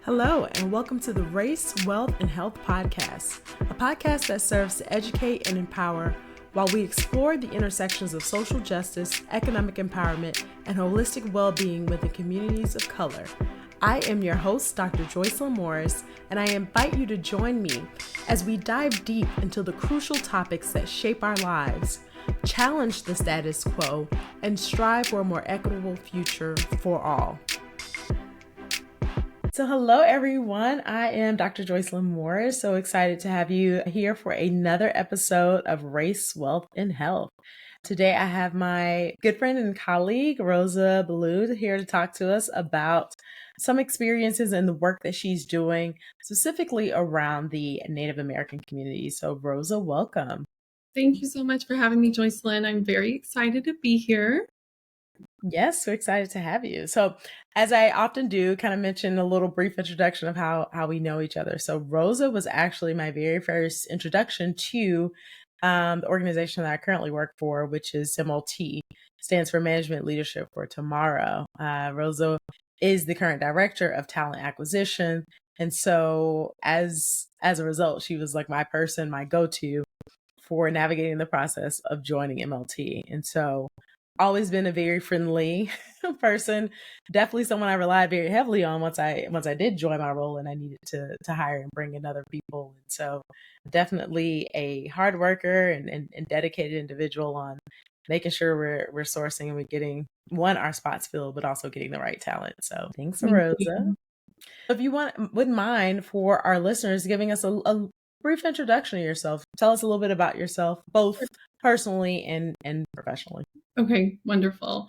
Hello, and welcome to the Race, Wealth, and Health Podcast, a podcast that serves to educate and empower while we explore the intersections of social justice, economic empowerment, and holistic well-being within communities of color. I am your host, Dr. Joycelyn Morris, and I invite you to join me as we dive deep into the crucial topics that shape our lives, challenge the status quo, and strive for a more equitable future for all. So hello, everyone. I am Dr. Joycelyn Morris. So excited to have you here for another episode of Race, Wealth, and Health. Today, I have my good friend and colleague, Rosa Ballou, here to talk to us about some experiences and the work that she's doing specifically around the Native American community. So Rosa, welcome. Thank you so much for having me, Joycelyn. I'm very excited to be here. Yes, we're excited to have you. So as I often do, kind of mention a little brief introduction of how we know each other. So Rosa was actually my very first introduction to the organization that I currently work for, which is MLT, stands for Management Leadership for Tomorrow. Rosa is the current director of talent acquisition. And so as a result, she was like my person, my go-to for navigating the process of joining MLT. And so always been a very friendly person, definitely someone I relied very heavily on once I did join my role and I needed to hire and bring in other people. And so definitely a hard worker and dedicated individual on making sure we're sourcing and we're getting our spots filled, but also getting the right talent. So thanks, Rosa. If you wouldn't mind for our listeners giving us a brief introduction of yourself, tell us a little bit about yourself, both personally and professionally. Okay, wonderful.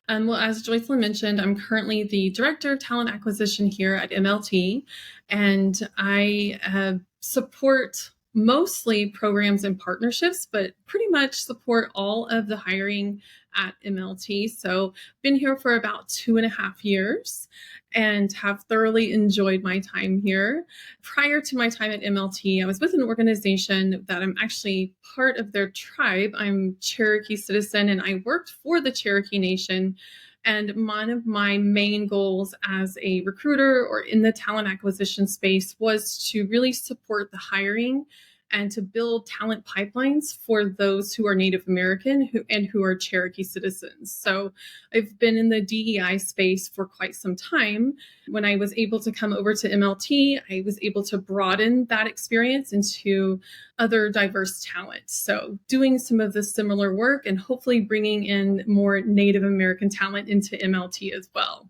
Well, as Joycelyn mentioned, I'm currently the Director of Talent Acquisition here at MLT, and I support mostly programs and partnerships, but pretty much support all of the hiring at MLT. So been here for about 2.5 years and have thoroughly enjoyed my time here. Prior to my time at MLT, I was with an organization that I'm actually part of their tribe. I'm Cherokee citizen and I worked for the Cherokee Nation. And one of my main goals as a recruiter or in the talent acquisition space was to really support the hiring and to build talent pipelines for those who are Native American who are Cherokee citizens. So I've been in the DEI space for quite some time. When I was able to come over to MLT, I was able to broaden that experience into other diverse talent. So doing some of the similar work and hopefully bringing in more Native American talent into MLT as well.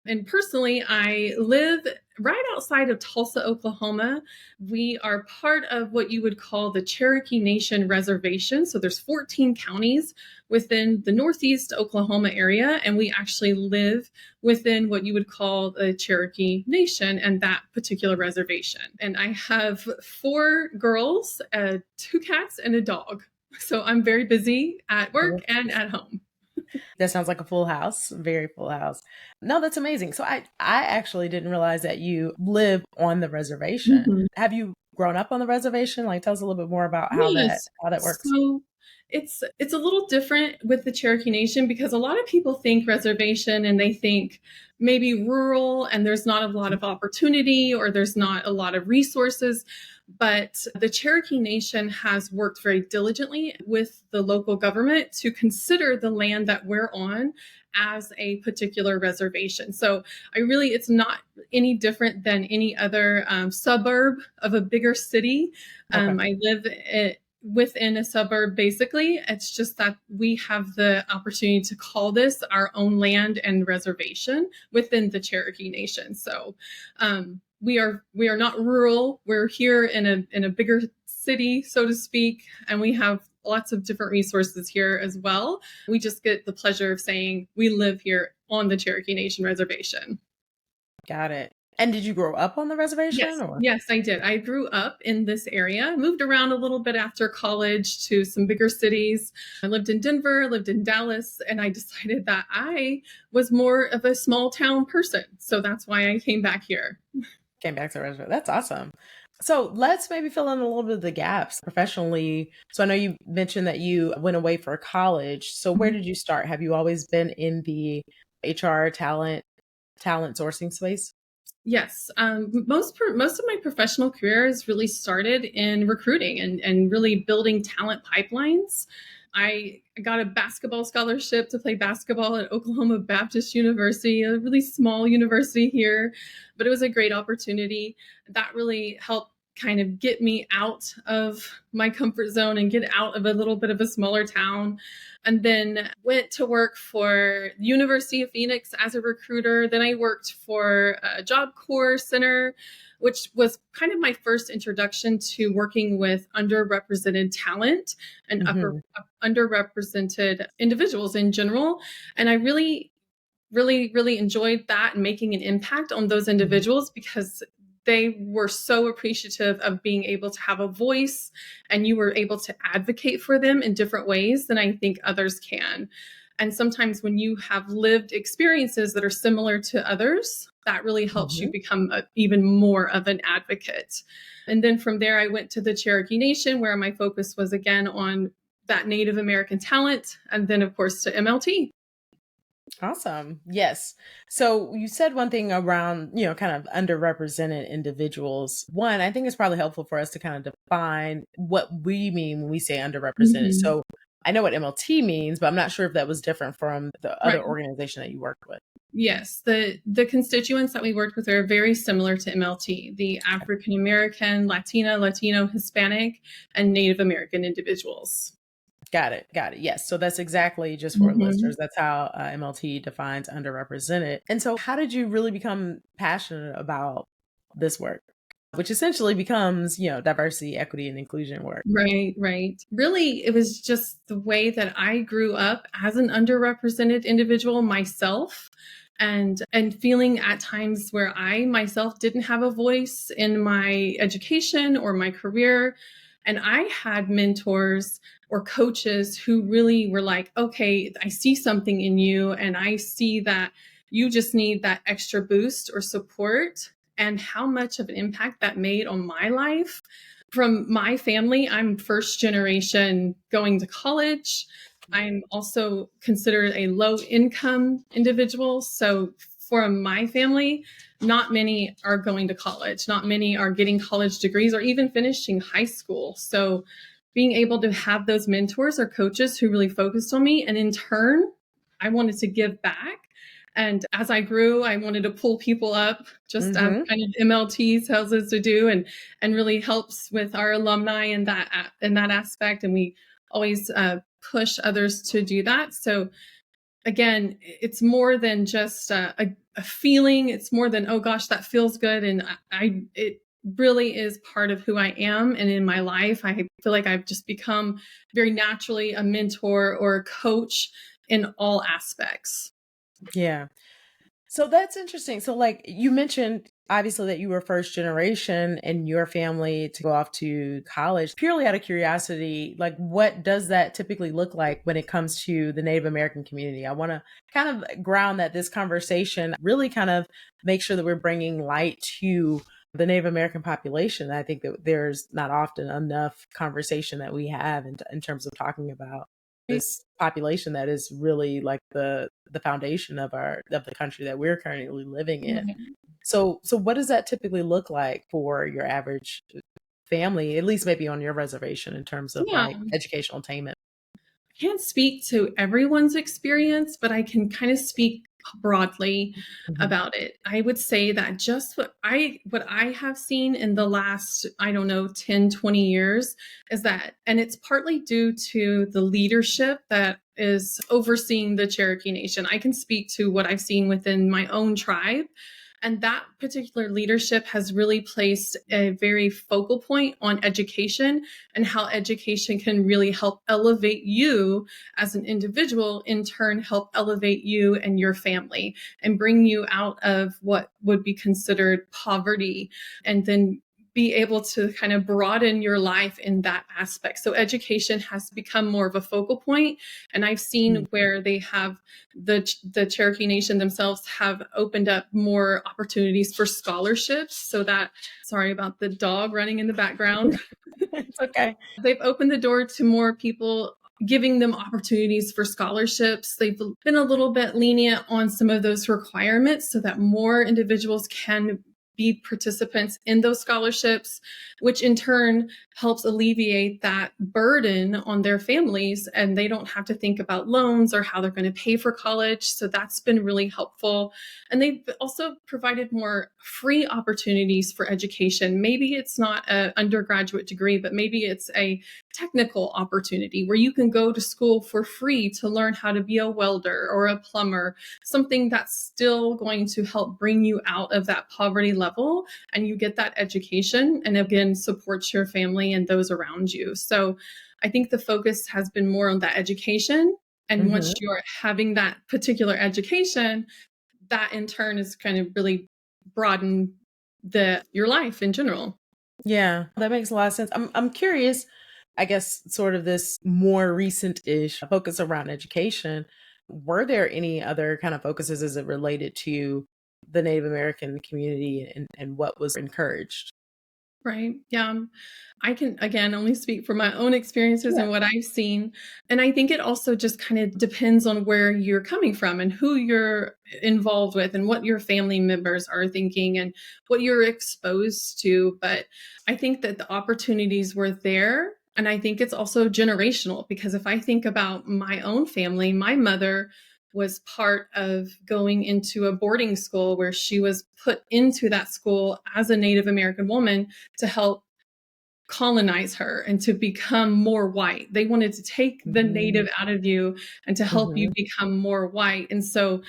And personally, I live right outside of Tulsa, Oklahoma. We are part of what you would call the Cherokee Nation reservation. So there's 14 counties within the Northeast Oklahoma area, and we actually live within what you would call the Cherokee Nation and that particular reservation. And I have 4 girls, 2 cats, and a dog. So I'm very busy at work and at home. That sounds like a full house, very full house. No, that's amazing. So I actually didn't realize that you live on the reservation. Mm-hmm. Have you grown up on the reservation? Like, tell us a little bit more about how Yes. that works. So it's a little different with the Cherokee Nation because a lot of people think reservation and they think maybe rural and there's not a lot of opportunity or there's not a lot of resources. But the Cherokee Nation has worked very diligently with the local government to consider the land that we're on as a particular reservation. So it's not any different than any other suburb of a bigger city. Okay. I live within a suburb, basically. It's just that we have the opportunity to call this our own land and reservation within the Cherokee Nation. So we are not rural. We're here in a bigger city, so to speak, and we have lots of different resources here as well. We just get the pleasure of saying we live here on the Cherokee Nation reservation. Got it. And did you grow up on the reservation? Yes, Or? yes, I did. I grew up in this area, moved around a little bit after college to some bigger cities. I lived in Denver, lived in Dallas, and I decided that I was more of a small town person. So that's why I came back here. Came back to the reservation. That's awesome. So let's maybe fill in a little bit of the gaps professionally. So I know you mentioned that you went away for college. So where did you start? Have you always been in the HR talent sourcing space? Yes, most of my professional career has really started in recruiting and really building talent pipelines. I got a basketball scholarship to play basketball at Oklahoma Baptist University, a really small university here, but it was a great opportunity. That really helped kind of get me out of my comfort zone and get out of a little bit of a smaller town, and then went to work for the University of Phoenix as a recruiter. Then I worked for a Job Corps Center, which was kind of my first introduction to working with underrepresented talent and Hmm. underrepresented individuals in general. And I really enjoyed that and making an impact on those Hmm. individuals because they were so appreciative of being able to have a voice, and you were able to advocate for them in different ways than I think others can. And sometimes when you have lived experiences that are similar to others, that really helps you Hmm. become even more of an advocate. And then from there, I went to the Cherokee Nation, where my focus was again on that Native American talent, and then, of course, to MLT. Awesome. Yes. So you said one thing around, kind of underrepresented individuals. One, I think it's probably helpful for us to kind of define what we mean when we say underrepresented. Mhm. So I know what MLT means, but I'm not sure if that was different from the other Right. organization that you worked with. Yes, the constituents that we worked with are very similar to MLT, the African American, Latina, Latino, Hispanic, and Native American individuals. Got it. Got it. Yes. So that's exactly just for Mhm. listeners. That's how MLT defines underrepresented. And so, how did you really become passionate about this work, which essentially becomes, diversity, equity, and inclusion work? Right, right. Really, it was just the way that I grew up as an underrepresented individual myself, and feeling at times where I myself didn't have a voice in my education or my career. And I had mentors or coaches who really were like, okay, I see something in you, and I see that you just need that extra boost or support. And how much of an impact that made on my life. From my family, I'm first generation going to college. I'm also considered a low income individual. So for my family, not many are going to college. Not many are getting college degrees or even finishing high school. So being able to have those mentors or coaches who really focused on me, and in turn, I wanted to give back. And as I grew, I wanted to pull people up, just as Mm-hmm. kind of MLT tells us to do, and really helps with our alumni in that aspect. And we always push others to do that. So again, it's more than just a feeling. It's more than, oh gosh, that feels good, and it really is part of who I am. And in my life, I feel like I've just become very naturally a mentor or a coach in all aspects. Yeah. So that's interesting. So, like you mentioned, obviously, that you were first generation in your family to go off to college. Purely out of curiosity, like what does that typically look like when it comes to the Native American community? I want to kind of ground that this conversation really kind of make sure that we're bringing light to the Native American population. I think that there's not often enough conversation that we have in terms of talking about Right. this population that is really like the foundation of the country that we're currently living in. Right. So what does that typically look like for your average family, at least maybe on your reservation in terms of Yeah. like educational attainment? Can't speak to everyone's experience, but I can kind of speak broadly Mhm. about it. I would say that just what I have seen in the last, I don't know, 10, 20 years is that, and it's partly due to the leadership that is overseeing the Cherokee Nation. I can speak to what I've seen within my own tribe. And that particular leadership has really placed a very focal point on education and how education can really help elevate you as an individual, in turn, help elevate you and your family and bring you out of what would be considered poverty, and then be able to kind of broaden your life in that aspect. So education has become more of a focal point, and I've seen where they have the Cherokee Nation themselves have opened up more opportunities for scholarships, so that, sorry about the dog running in the background. It's okay. They've opened the door to more people giving them opportunities for scholarships. They've been a little bit lenient on some of those requirements so that more individuals can be participants in those scholarships, which in turn helps alleviate that burden on their families, and they don't have to think about loans or how they're going to pay for college. So that's been really helpful. And they've also provided more free opportunities for education. Maybe it's not an undergraduate degree, but maybe it's a technical opportunity where you can go to school for free to learn how to be a welder or a plumber, something that's still going to help bring you out of that poverty level, and you get that education and again supports your family and those around you. So I think the focus has been more on that education, and once Hmm. you're having that particular education, that in turn is kind of really broaden the your life in general. Yeah, that makes a lot of sense. I'm curious, I guess sort of this more recent-ish focus around education. Were there any other kind of focuses as it related to the Native American community and what was encouraged? Right. Yeah. I can, again, only speak from my own experiences Yeah. and what I've seen. And I think it also just kind of depends on where you're coming from and who you're involved with and what your family members are thinking and what you're exposed to. But I think that the opportunities were there. And I think it's also generational because if I think about my own family, my mother was part of going into a boarding school where she was put into that school as a Native American woman to help colonize her and to become more white. They wanted to take the Mhm. native out of you and to help you Mhm. become more white. And so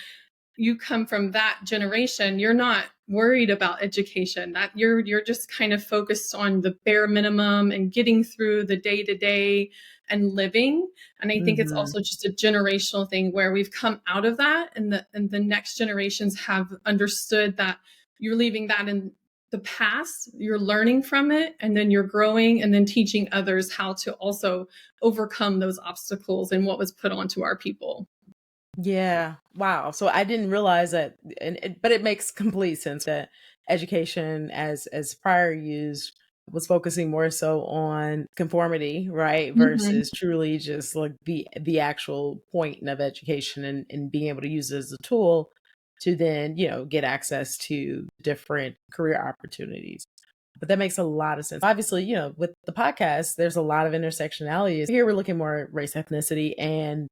you come from that generation, you're not worried about education. That you're just kind of focused on the bare minimum and getting through the day to day and living. And I think it's Mhm. also just a generational thing where we've come out of that, and the next generations have understood that you're leaving that in the past, you're learning from it, and then you're growing and then teaching others how to also overcome those obstacles and what was put onto our people. Yeah. Wow. So I didn't realize that, but it makes complete sense that education, as prior used, was focusing more so on conformity, right, Mhm. versus truly just like the actual point of education and being able to use it as a tool to then get access to different career opportunities. But that makes a lot of sense. Obviously, with the podcast, there's a lot of intersectionality. Here we're looking more at race, ethnicity, and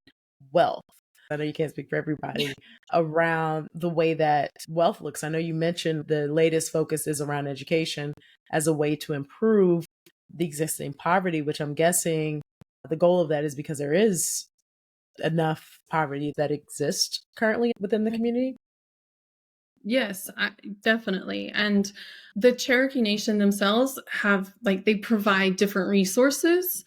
wealth. I know you can't speak for everybody around the way that wealth looks. I know you mentioned the latest focus is around education as a way to improve the existing poverty, which I'm guessing the goal of that is because there is enough poverty that exists currently within the community. Yes, definitely. And the Cherokee Nation themselves have, like, they provide different resources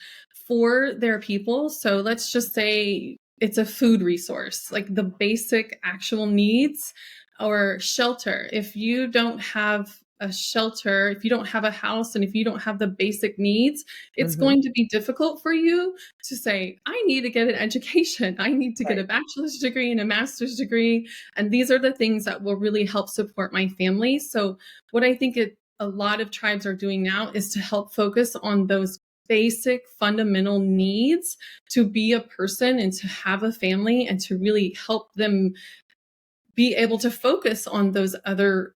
for their people. So let's just say it's a food resource, like the basic actual needs or shelter. If you don't have a shelter, if you don't have a house, and if you don't have the basic needs, it's Hmm. going to be difficult for you to say, I need to get an education. I need to get a Right. bachelor's degree and a master's degree, and these are the things that will really help support my family. So, what I think a lot of tribes are doing now is to help focus on those basic fundamental needs to be a person and to have a family and to really help them be able to focus on those other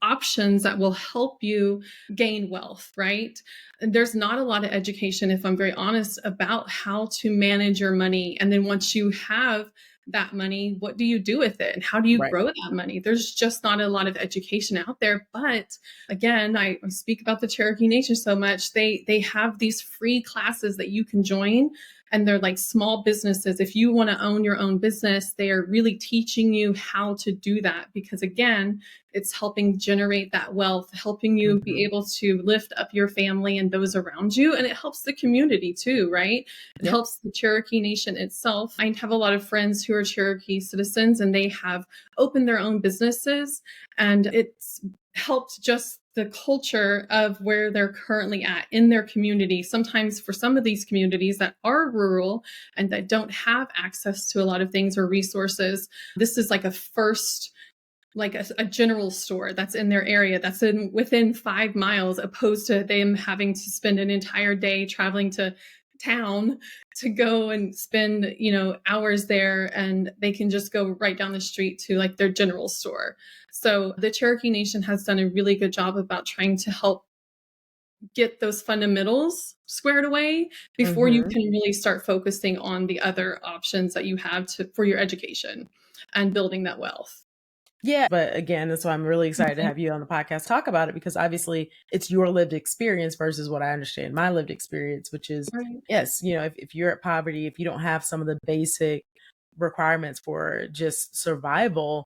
options that will help you gain wealth, right? And there's not a lot of education, if I'm very honest, about how to manage your money. And then once you have that money, what do you do with it? And how do you Right. grow that money? There's just not a lot of education out there. But again, I speak about the Cherokee Nation so much. They have these free classes that you can join, and they're like small businesses. If you want to own your own business, they are really teaching you how to do that because, again, it's helping generate that wealth, helping you be Hmm. able to lift up your family and those around you. And it helps the community too, right? It Yep. helps the Cherokee Nation itself. I have a lot of friends who are Cherokee citizens and they have opened their own businesses, and it's helped just the culture of where they're currently at in their community. Sometimes for some of these communities that are rural and that don't have access to a lot of things or resources, this is like a first, like a general store that's in their area that's in within 5 miles, opposed to them having to spend an entire day traveling to town to go and spend, hours there, and they can just go right down the street to like their general store. So the Cherokee Nation has done a really good job about trying to help get those fundamentals squared away before you Mhm. can really start focusing on the other options that you have for your education and building that wealth. Yeah, but again, that's why I'm really excited to Mhm. have you on the podcast talk about it because obviously it's your lived experience versus what I understand my lived experience, which is Right, yes, if you're at poverty, if you don't have some of the basic requirements for just survival,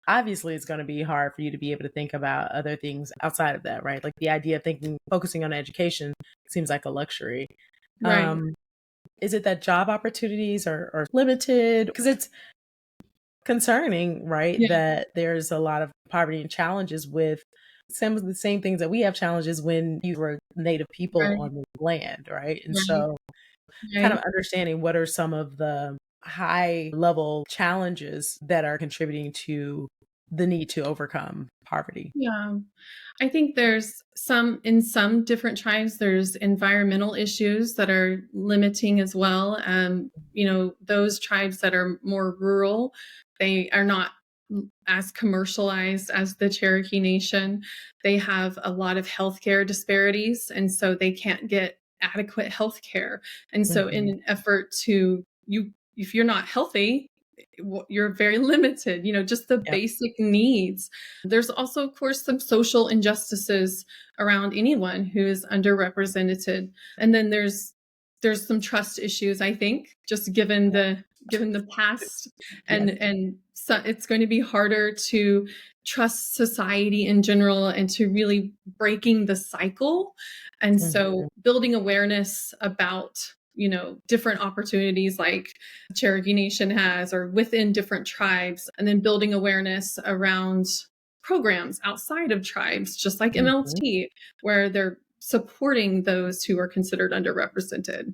obviously it's going to be hard for you to be able to think about other things outside of that, right? Like the idea of focusing on education seems like a luxury. right. Um, is it that job opportunities are limited? Because it's concerning, right? Yeah, That there's a lot of poverty and challenges with some of the same things that we have challenges when you were native people right, on the land, right? And right, so kind of right. understanding what are some of the high level challenges that are contributing to the need to overcome poverty. Yeah. I think there's in some different tribes, there's environmental issues that are limiting as well. Those tribes that are more rural, they are not as commercialized as the Cherokee Nation. They have a lot of healthcare disparities, and so they can't get adequate healthcare. And so, in Mhm. an effort to if you're not healthy, you're very limited. Just the Yep. basic needs. There's also, of course, some social injustices around anyone who is underrepresented. And then there's some trust issues, I think, just given the past, Yes. and so it's going to be harder to trust society in general and to really breaking the cycle. And so Mhm. building awareness about different opportunities like Cherokee Nation has or within different tribes, and then building awareness around programs outside of tribes, just like Mhm. MLT, where they're supporting those who are considered underrepresented.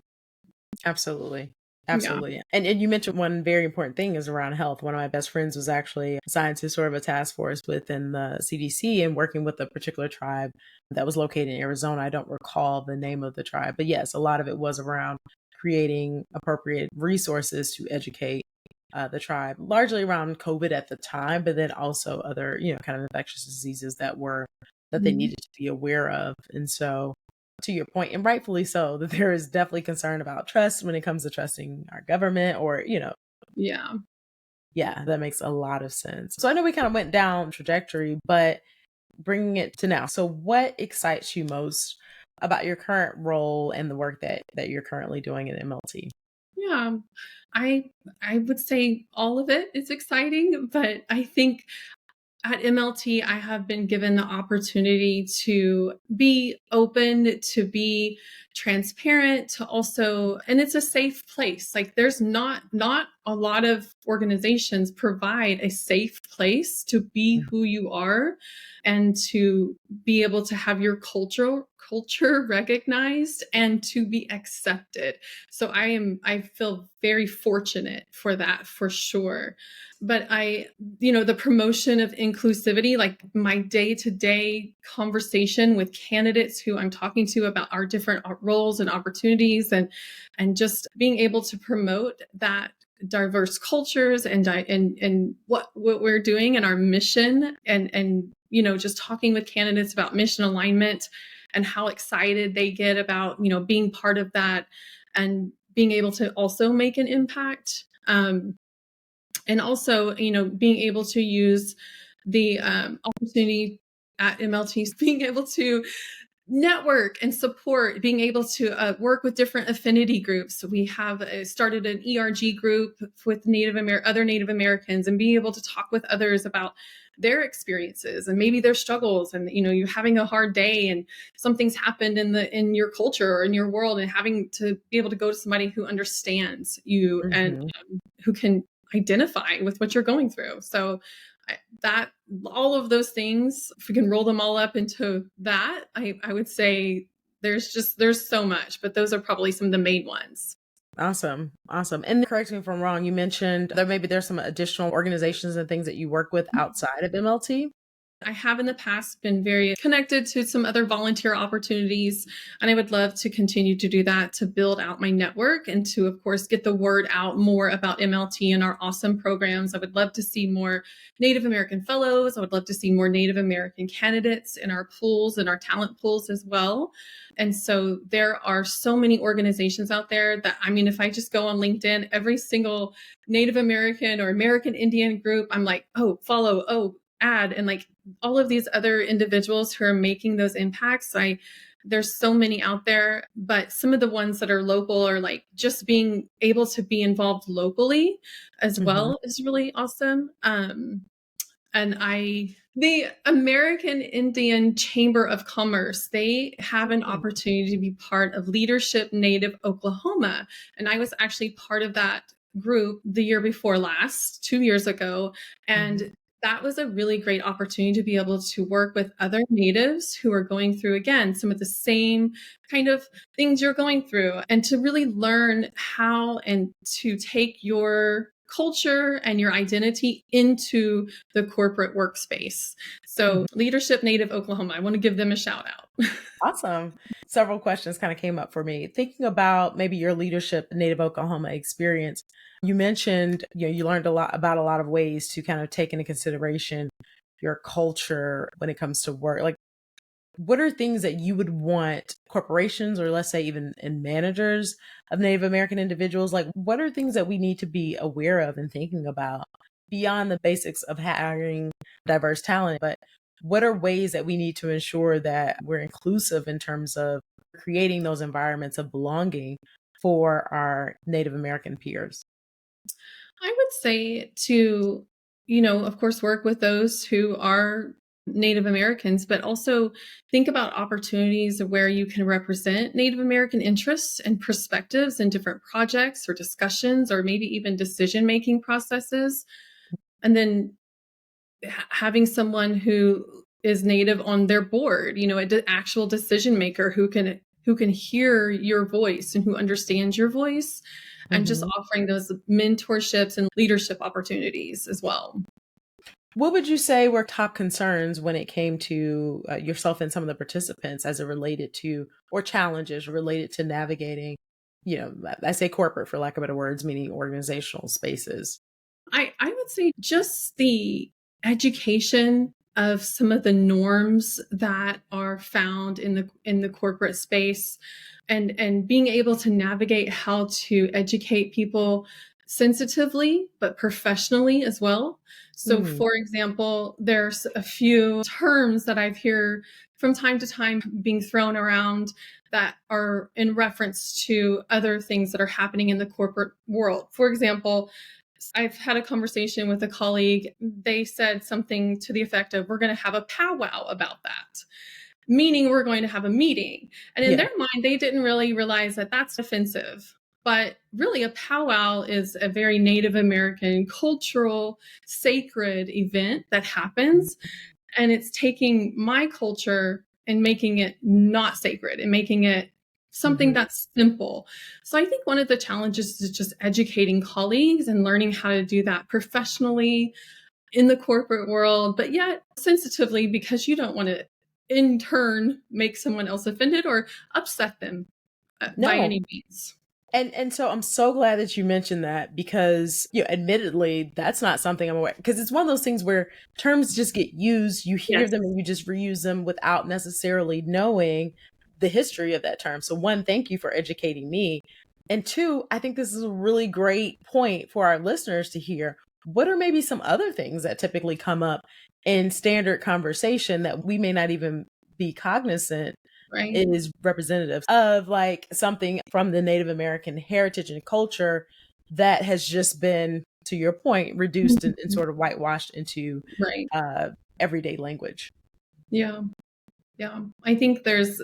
Absolutely. Yeah. Absolutely. And you mentioned one very important thing is around health. One of my best friends was actually assigned to sort of a task force within the CDC and working with a particular tribe that was located in Arizona. I don't recall the name of the tribe, but yes, a lot of it was around creating appropriate resources to educate the tribe, largely around COVID at the time, but then also other, kind of infectious diseases that they Mhm. needed to be aware of. And so to your point, and rightfully so, that there is definitely concern about trust when it comes to trusting our government or, Yeah. yeah, that makes a lot of sense. So I know we kind of went down trajectory, but bringing it to now. So what excites you most about your current role and the work that you're currently doing at MLT? Yeah. I I would say all of it is exciting, but I think at MLT, I have been given the opportunity to be open, to be transparent, to also, and it's a safe place. Like there's not a lot of organizations provide a safe place to be Mhm. who you are and to be able to have your culture recognized and to be accepted. So I feel very fortunate for that for sure. But the promotion of inclusivity, like my day to day conversation with candidates who I'm talking to about our different roles and opportunities, and just being able to promote that diverse cultures and what we're doing and our mission, and just talking with candidates about mission alignment and how excited they get about being part of that and being able to also make an impact. And also being able to use the opportunity at MLTs, being able to network and support, being able to work with different affinity groups. So we have started an ERG group with other Native Americans, and being able to talk with others about their experiences and maybe their struggles, and you're having a hard day and something's happened in your culture or in your world, and having to be able to go to somebody who understands you and Mhm. who can identify with what you're going through. So that all of those things, if we can roll them all up into that, I would say there's so much, but those are probably some of the main ones. Awesome. Awesome. And correct me if I'm wrong, you mentioned there's some additional organizations and things that you work with outside of MLT? I have in the past been very connected to some other volunteer opportunities, and I would love to continue to do that to build out my network and to, of course, get the word out more about MLT and our awesome programs. I would love to see more Native American fellows. I would love to see more Native American candidates in our pools and our talent pools as well. And so there are so many organizations out there that, I mean, if I just go on LinkedIn, every single Native American or American Indian group, I'm like, oh, follow, oh, add, and like all of these other individuals who are making those impacts. There's so many out there, but some of the ones that are local are like just being able to be involved locally as Mhm. well is really awesome. And the American Indian Chamber of Commerce, they have an Mm. opportunity to be part of Leadership Native Oklahoma. And I was actually part of that group the year before last, 2 years ago. Mhm. And that was a really great opportunity to be able to work with other natives who are going through, again, some of the same kind of things you're going through, and to really learn how and to take your culture and your identity into the corporate workspace. So, Mhm. Leadership Native Oklahoma, I want to give them a shout out. Awesome. Several questions kind of came up for me. Thinking about maybe your leadership in Native Oklahoma experience, you mentioned, you learned a lot about a lot of ways to kind of take into consideration your culture when it comes to work. Like, what are things that you would want corporations, or let's say even in managers of Native American individuals, like what are things that we need to be aware of and thinking about beyond the basics of hiring diverse talent, but what are ways that we need to ensure that we're inclusive in terms of creating those environments of belonging for our Native American peers? I would say to, of course, work with those who are Native Americans, but also think about opportunities where you can represent Native American interests and perspectives in different projects or discussions, or maybe even decision making processes. And then having someone who is native on their board, an actual decision maker who can hear your voice and who understands your voice, and just Mhm. offering those mentorships and leadership opportunities as well. What would you say were top concerns when it came to yourself and some of the participants as it related to, or challenges related to navigating, I say corporate for lack of better words, meaning organizational spaces? I would say just the education of some of the norms that are found in the corporate space, and being able to navigate how to educate people sensitively but professionally as well. So Mm, for example, there's a few terms that I've heard from time to time being thrown around that are in reference to other things that are happening in the corporate world. For example, I've had a conversation with a colleague. They said something to the effect of, we're going to have a powwow about that, meaning we're going to have a meeting. And in yeah. their mind, they didn't really realize that that's offensive. But really, a powwow is a very Native American cultural, sacred event that happens, and it's taking my culture and making it not sacred and making it something Hmm. that's simple. So I think one of the challenges is just educating colleagues and learning how to do that professionally in the corporate world, but yet sensitively, because you don't want to in turn make someone else offended or upset them by No. any means. And so I'm so glad that you mentioned that because, admittedly, that's not something I'm aware, because it's one of those things where terms just get used, you hear Yes. them and you just reuse them without necessarily knowing the history of that term. So one, thank you for educating me. And two, I think this is a really great point for our listeners to hear. What are maybe some other things that typically come up in standard conversation that we may not even be cognizant Right. is representative of, like, something from the Native American heritage and culture that has just been, to your point, reduced and Mhm. sort of whitewashed into Right. uh, everyday language. Yeah. Yeah. I think there's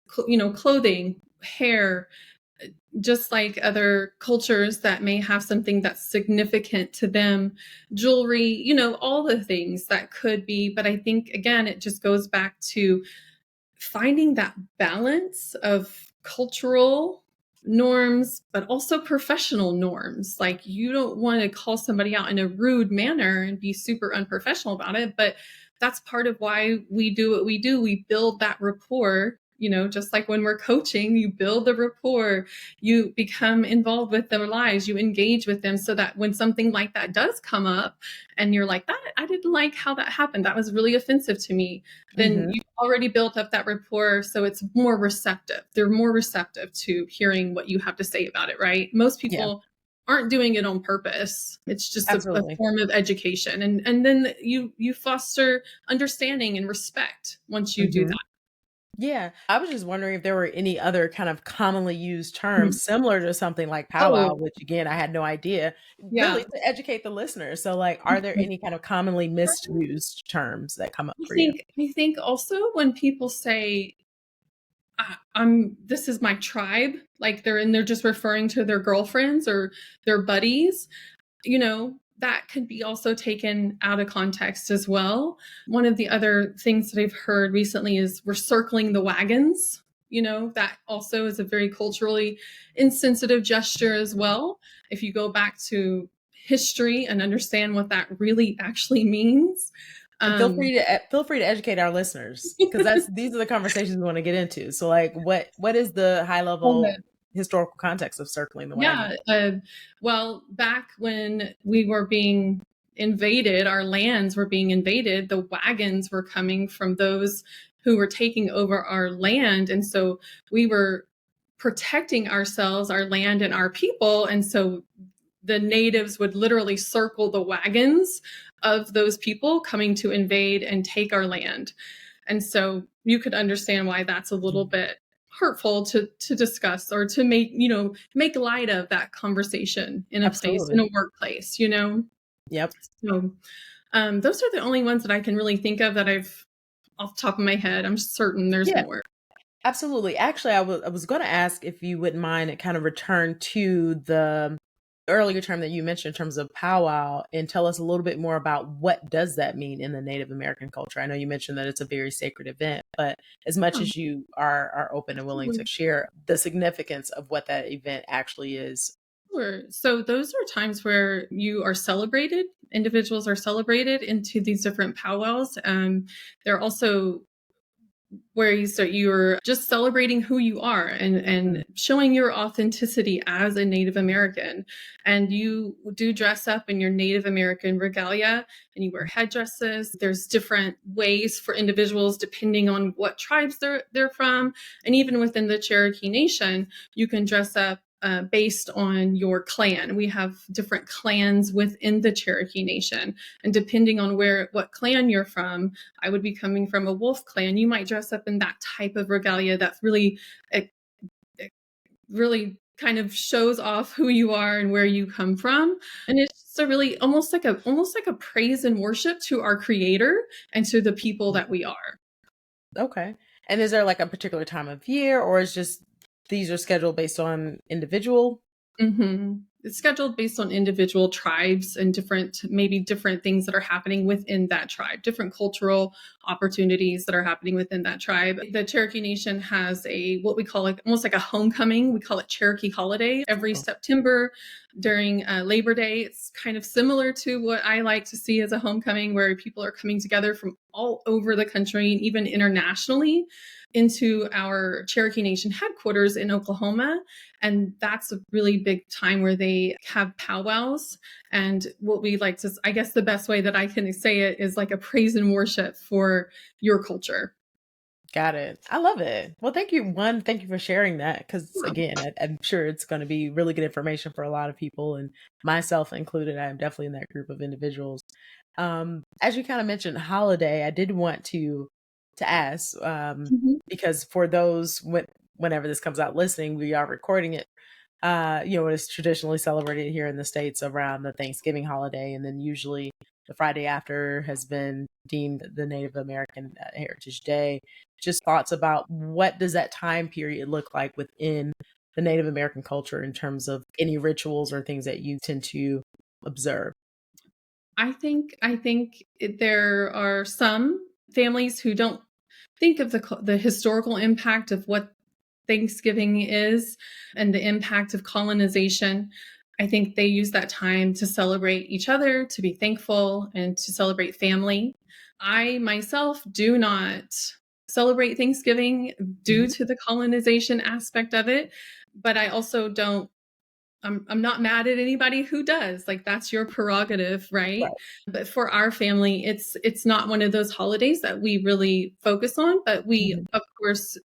clothing, hair, just like other cultures that may have something that's significant to them, jewelry, all the things that could be. But I think, again, it just goes back to finding that balance of cultural norms, but also professional norms. Like, you don't want to call somebody out in a rude manner and be super unprofessional about it, but that's part of why we do what we do. We build that rapport, just like when we're coaching, you build the rapport, you become involved with their lives, you engage with them so that when something like that does come up and you're like, that I didn't like how that happened, that was really offensive to me, then Hmm. you've already built up that rapport. So it's more receptive. They're more receptive to hearing what you have to say about it, right? Most Yeah, people aren't doing it on purpose. It's just a absolutely. form of education. And then you foster understanding and respect once you do Hmm. that. Yeah, I was just wondering if there were any other kind of commonly used Mhm. terms similar to something like powwow, Oh, which again, I had no idea, really yeah. to educate the listeners. So, like, are there any kind of commonly misused terms that come up I for you? think I think also when people say, I'm this is my tribe, like they're just referring to their girlfriends or their buddies, that could be also taken out of context as well. One of the other things that I've heard recently is we're circling the wagons. That also is a very culturally insensitive gesture as well. If you go back to history and understand what that really actually means. And feel Um, free to feel free to educate our listeners because that's these are the conversations we want to get into. So, like, what is the high level historical context of circling the wagon? Yeah. Well, back when we were being invaded, our lands were being invaded, the wagons were coming from those who were taking over our land. And so we were protecting ourselves, our land, and our people. And so the natives would literally circle the wagons of those people coming to invade and take our land. And so you could understand why that's a little bit hurtful to discuss or to make light of that conversation in a place, in Absolutely. a workplace. Yep. So those are the only ones that I can really think of that I've off the top of my head. I'm certain there's Yeah. more. Absolutely. Actually, I was going to ask if you wouldn't mind kind of return to the earlier term that you mentioned in terms of powwow and tell us a little bit more about what does that mean in the Native American culture. I know you mentioned that it's a very sacred event, but as much Oh, as you are open and willing to share the significance of what that event actually is. sure. So those are times where you are celebrated. Individuals are celebrated into these different powwows. They're also where you're just celebrating who you are and showing your authenticity as a Native American. And you do dress up in your Native American regalia and you wear headdresses. There's different ways for individuals depending on what tribes they're from. And even within the Cherokee Nation, you can dress up based on your clan. We have different clans within the Cherokee Nation, and depending on what clan you're from, I would be coming from a wolf clan. You might dress up in that type of regalia that it, it really kind of shows off who you are and where you come from. And it's just a really almost like a praise and worship to our creator and to the people that we are. Okay. And is there like a particular time of year or is just these are scheduled based on individual? It's scheduled based on individual tribes and maybe different things that are happening within that tribe, different cultural opportunities that are happening within that tribe. The Cherokee Nation has what we call almost like a homecoming. We call it Cherokee Holiday every Oh, September during Labor Day. It's kind of similar to what I like to see as a homecoming, where people are coming together from all over the country and even internationally into our Cherokee Nation headquarters in Oklahoma. And that's a really big time where they have powwows. And what we like to, I guess the best way that I can say it is like a praise and worship for your culture. got it. I love it. Well, thank you. One, thank you for sharing that because, Yeah. again, I'm sure it's going to be really good information for a lot of people, and myself included. I am definitely in that group of individuals. As you kind of mentioned, holiday, I did want to ask Mhm. because for those whenever this comes out listening, we are recording it. It's traditionally celebrated here in the States around the Thanksgiving holiday. And then usually the Friday after has been deemed the Native American Heritage Day. Just thoughts about what does that time period look like within the Native American culture in terms of any rituals or things that you tend to observe? I think there are some families who don't think of the historical impact of what Thanksgiving is and the impact of colonization. I think they use that time to celebrate each other, to be thankful, and to celebrate family. I myself do not celebrate Thanksgiving due Mhm. to the colonization aspect of it, but I also don't I'm not mad at anybody who does. Like that's your prerogative, right? Right. But for our family, it's not one of those holidays that we really focus on, but we Mhm. of course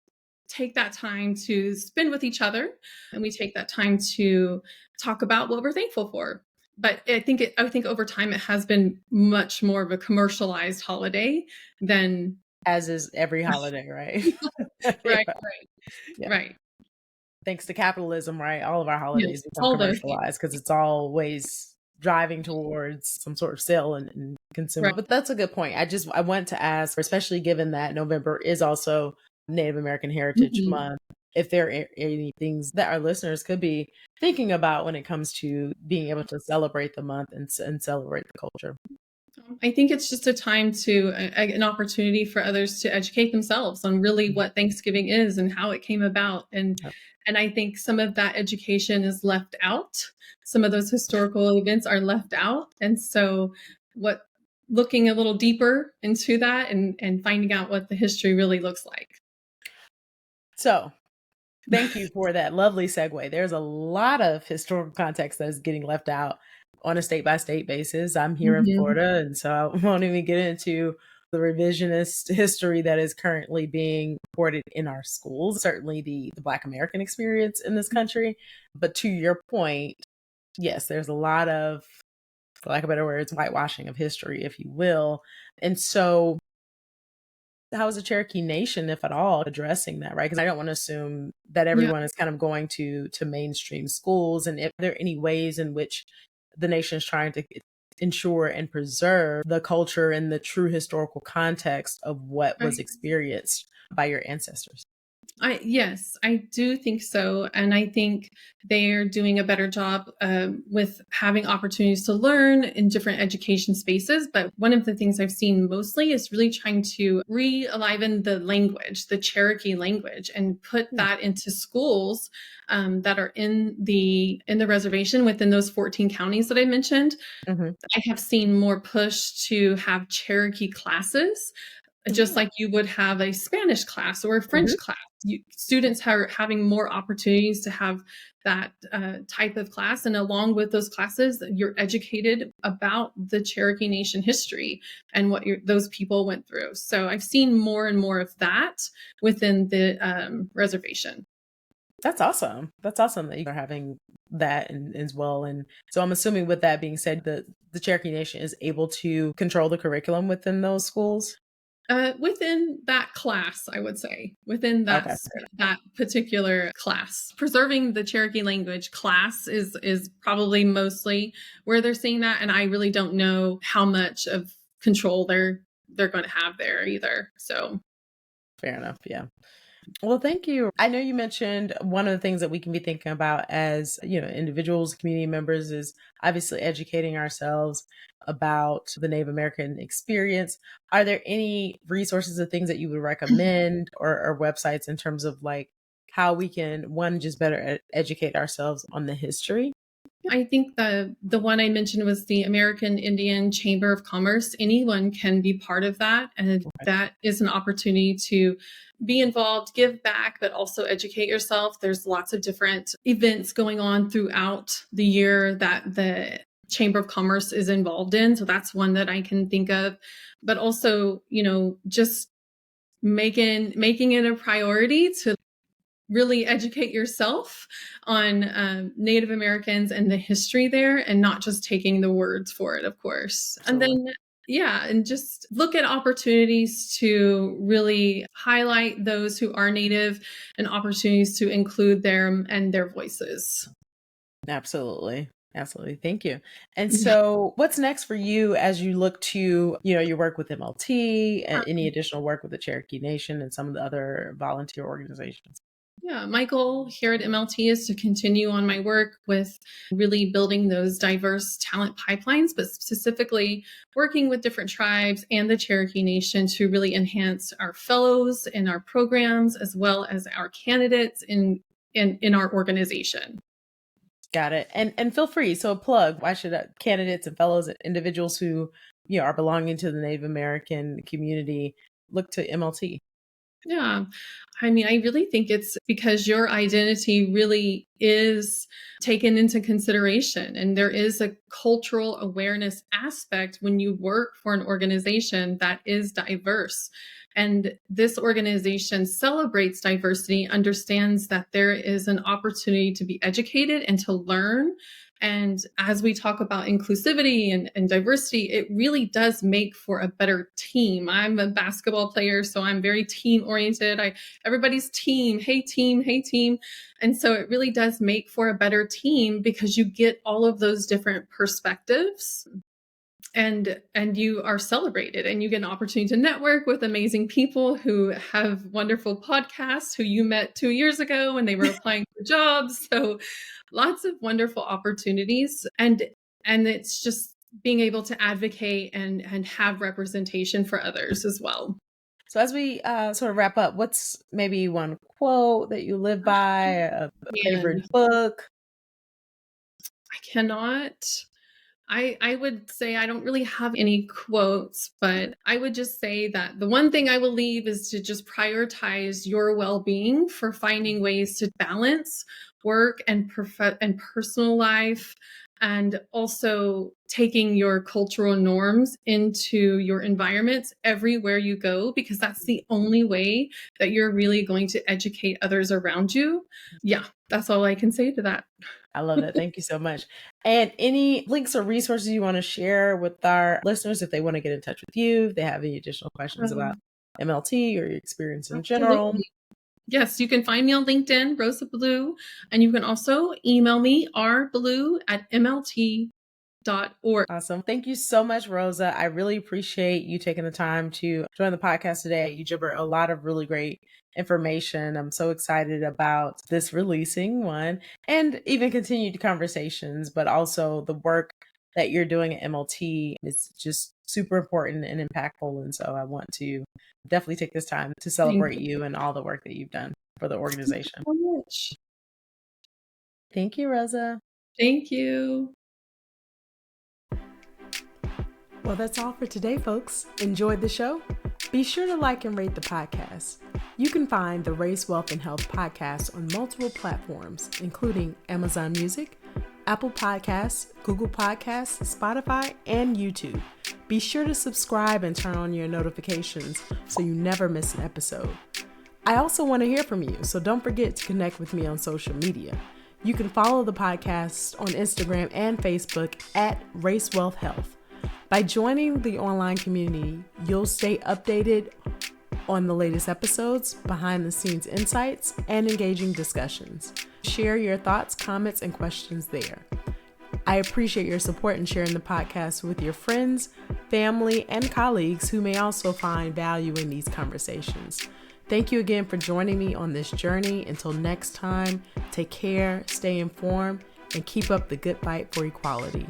take that time to spend with each other and we take that time to talk about what we're thankful for. But I think over time it has been much more of a commercialized holiday than As is every holiday, right? Yeah, right, right, yeah. right. Thanks to capitalism, right? All of our holidays Yes, become all those things. commercialized because it's always driving towards some sort of sale and consumer. Right. But that's a good point. I want to ask, especially given that November is also Native American Heritage Mhm. Month, if there are any things that our listeners could be thinking about when it comes to being able to celebrate the month and celebrate the culture. I think it's just a time to an opportunity for others to educate themselves on really Mhm. what Thanksgiving is and how it came about, and I think some of that education is left out. Some of those historical events are left out, and so what looking a little deeper into that and finding out what the history really looks like. So, thank you for that lovely segue. There's a lot of historical context that is getting left out on a state by state basis. I'm here in Mhm. Florida, and so I won't even get into the revisionist history that is currently being reported in our schools, certainly the Black American experience in this country. But to your point, yes, there's a lot of, for lack of better words, whitewashing of history, if you will. And so how is the Cherokee Nation, if at all, addressing that, right? Because I don't want to assume that Yeah. everyone is kind of going to mainstream schools, and if there are any ways in which the nation is trying to ensure and preserve the culture and the true historical context of what was Right. experienced by your ancestors. Yes, I do think so, and I think they're doing a better job with having opportunities to learn in different education spaces. But one of the things I've seen mostly is really trying to re-aliven the language, the Cherokee language, and put Hmm. that into schools that are in the reservation within those 14 counties that I mentioned. Hmm. I have seen more push to have Cherokee classes just like you would have a Spanish class or a Hmm. French class. Students are having more opportunities to have that type of class. And along with those classes, you're educated about the Cherokee Nation history and what those people went through. So I've seen more and more of that within the reservation. That's awesome. That's awesome that you are having that as well. And so I'm assuming, with that being said, the Cherokee Nation is able to control the curriculum within those schools. Within that class, I would say, within Okay. that particular class, preserving the Cherokee language class is probably mostly where they're seeing that, and I really don't know how much of control they're going to have there either. So Fair enough. Yeah. Well, thank you. I know you mentioned one of the things that we can be thinking about as, individuals, community members is obviously educating ourselves about the Native American experience. Are there any resources or things that you would recommend, or websites in terms of like how we can, one, just better educate ourselves on the history? I think the one I mentioned was the American Indian Chamber of Commerce. Anyone can be part of that, and Okay. that is an opportunity to be involved, give back, but also educate yourself. There's lots of different events going on throughout the year that the Chamber of Commerce is involved in. So that's one that I can think of. But also, just making it a priority to really educate yourself on Native Americans and the history there and not just taking the words for it, of course. And Absolutely. then, yeah, and just look at opportunities to really highlight those who are Native and opportunities to include them and their voices. Absolutely. Absolutely. Thank you. And Yeah. so what's next for you as you look to, your work with MLT and any additional work with the Cherokee Nation and some of the other volunteer organizations? Yeah, my goal here at MLT is to continue on my work with really building those diverse talent pipelines, but specifically working with different tribes and the Cherokee Nation to really enhance our fellows in our programs as well as our candidates in our organization. Got it. And feel free. So a plug. Why should candidates and fellows, individuals who are belonging to the Native American community look to MLT? Yeah. I mean, I really think it's because your identity really is taken into consideration. And there is a cultural awareness aspect when you work for an organization that is diverse. And this organization celebrates diversity, understands that there is an opportunity to be educated and to learn. And as we talk about inclusivity and diversity, it really does make for a better team. I'm a basketball player, so I'm very team oriented. Everybody's team, hey team, hey team. And so it really does make for a better team because you get all of those different perspectives, and you are celebrated, and you get an opportunity to network with amazing people who have wonderful podcasts who you met 2 years ago when they were applying for jobs. So lots of wonderful opportunities, and it's just being able to advocate and have representation for others as well. So as we sort of wrap up, what's maybe one quote that you live by, a favorite And book? I cannot I would say I don't really have any quotes, but I would just say that the one thing I will leave is to just prioritize your well-being for finding ways to balance work and and personal life, and also taking your cultural norms into your environments everywhere you go, because that's the only way that you're really going to educate others around you. Yeah, that's all I can say to that. I love that. Thank you so much. And any links or resources you want to share with our listeners if they want to get in touch with you, if they have any additional questions about Um, MLT or your experience in general? Absolutely. Yes, you can find me on LinkedIn, Rosa Ballou, and you can also email me, rblue@mlt.org. Awesome. Thank you so much, Rosa. I really appreciate you taking the time to join the podcast today. You gibber a lot of really great information. I'm so excited about this releasing one and even continued conversations, but also the work that you're doing at MLT is just super important and impactful. And so I want to definitely take this time to Thank celebrate you and all the work that you've done for the you organization. so much. Thank you, Rosa. Thank you. Well, that's all for today, folks. Enjoyed the show? Be sure to like and rate the podcast. You can find the Race, Wealth, and Health podcast on multiple platforms, including Amazon Music, Apple Podcasts, Google Podcasts, Spotify, and YouTube. Be sure to subscribe and turn on your notifications so you never miss an episode. I also want to hear from you, so don't forget to connect with me on social media. You can follow the podcast on Instagram and Facebook at Race, Wealth, Health. By joining the online community, you'll stay updated on the latest episodes, behind the scenes insights, and engaging discussions. Share your thoughts, comments, and questions there. I appreciate your support in sharing the podcast with your friends, family, and colleagues who may also find value in these conversations. Thank you again for joining me on this journey. Until next time, take care, stay informed, and keep up the good fight for equality.